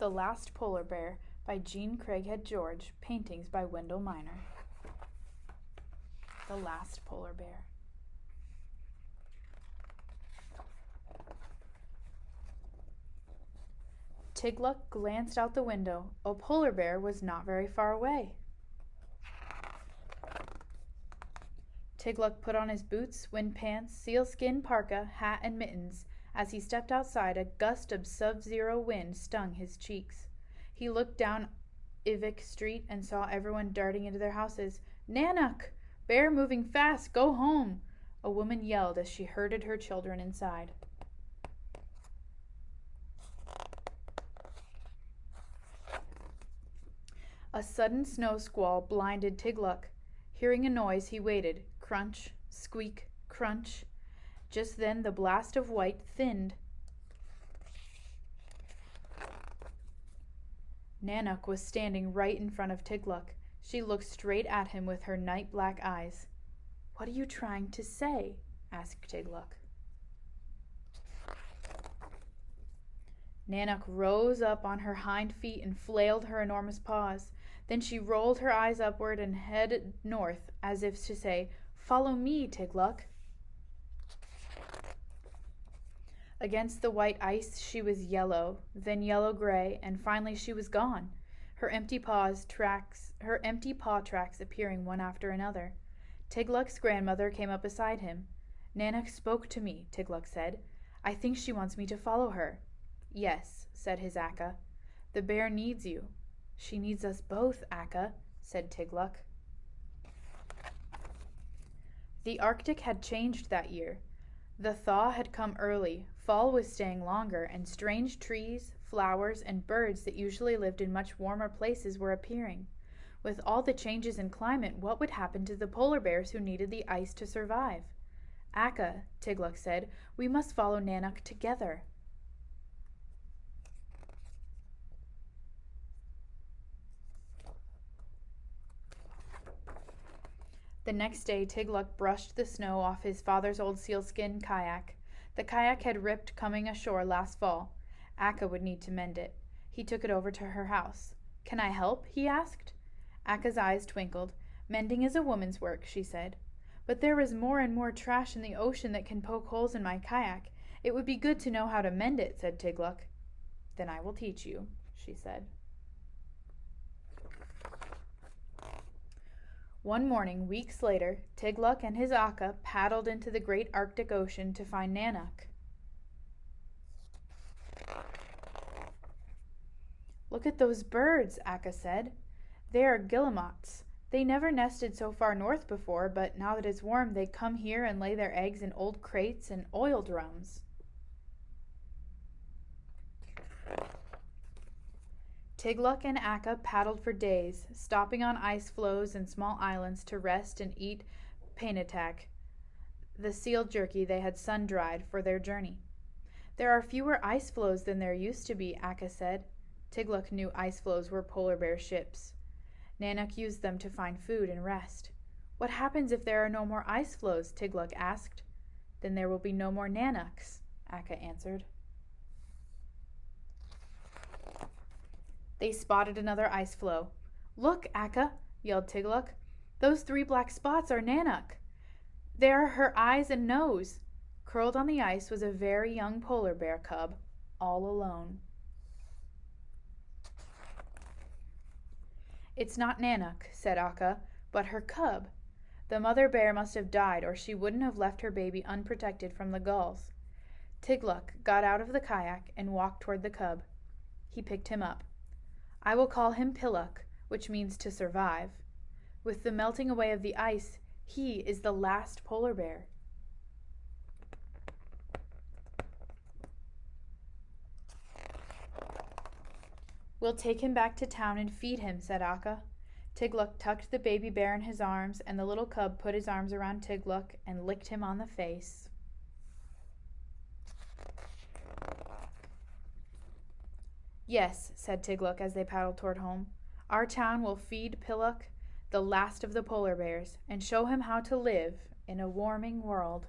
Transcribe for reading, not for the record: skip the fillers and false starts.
The Last Polar Bear by Jean Craighead George, paintings by Wendell Miner. The Last Polar Bear. Tigluk glanced out the window. A polar bear was not very far away. Tigluk put on his boots, wind pants, sealskin parka, hat, and mittens. As he stepped outside, a gust of sub-zero wind stung his cheeks. He looked down Ivik Street and saw everyone darting into their houses. "Nanuk! Bear moving fast! Go home!" A woman yelled as she herded her children inside. A sudden snow squall blinded Tigluk. Hearing a noise, he waited. Crunch, squeak, crunch. Just then the blast of white thinned. Nanuk was standing right in front of Tigluk. She looked straight at him with her night-black eyes. "What are you trying to say?" asked Tigluk. Nanuk rose up on her hind feet and flailed her enormous paws. Then she rolled her eyes upward and headed north, as if to say, "Follow me, Tigluk." Against the white ice she was yellow, then yellow-gray, and finally she was gone, her empty paw tracks appearing one after another. Tigluk's grandmother came up beside him. "Nanuk spoke to me," Tigluk said. "I think she wants me to follow her." "Yes," said his Aka. "The bear needs you." "She needs us both, Aka," said Tigluk. The Arctic had changed that year. The thaw had come early, fall was staying longer, and strange trees, flowers, and birds that usually lived in much warmer places were appearing. With all the changes in climate, what would happen to the polar bears who needed the ice to survive? "Aka," Tigluk said, "we must follow Nanuk together." The next day Tigluk brushed the snow off his father's old sealskin kayak. The kayak had ripped coming ashore last fall. Aka would need to mend it. He took it over to her house. "Can I help?" he asked. Aka's eyes twinkled. "Mending is a woman's work," she said. "But there is more and more trash in the ocean that can poke holes in my kayak. It would be good to know how to mend it," said Tigluk. "Then I will teach you," she said. One morning, weeks later, Tigluk and his Aka paddled into the great Arctic Ocean to find Nanuk. "Look at those birds," Aka said. "They are guillemots. They never nested so far north before, but now that it's warm, they come here and lay their eggs in old crates and oil drums." Tigluk and Aka paddled for days, stopping on ice floes and small islands to rest and eat painatak, the seal jerky they had sun-dried for their journey. "There are fewer ice floes than there used to be," Aka said. Tigluk knew ice floes were polar bear ships. Nanuk used them to find food and rest. "What happens if there are no more ice floes?" Tigluk asked. "Then there will be no more Nanuks," Aka answered. They spotted another ice floe. "Look, Aka!" yelled Tigluk. "Those 3 black spots are Nanuk. There are her eyes and nose." Curled on the ice was a very young polar bear cub, all alone. "It's not Nanuk," said Aka, "but her cub. The mother bear must have died, or she wouldn't have left her baby unprotected from the gulls." Tigluk got out of the kayak and walked toward the cub. He picked him up. "I will call him Pilluk, which means to survive. With the melting away of the ice, he is the last polar bear." "We'll take him back to town and feed him," said Aka. Tigluk tucked the baby bear in his arms, and the little cub put his arms around Tigluk and licked him on the face. "Yes," said Tigluk as they paddled toward home. "Our town will feed Pilluk, the last of the polar bears, and show him how to live in a warming world."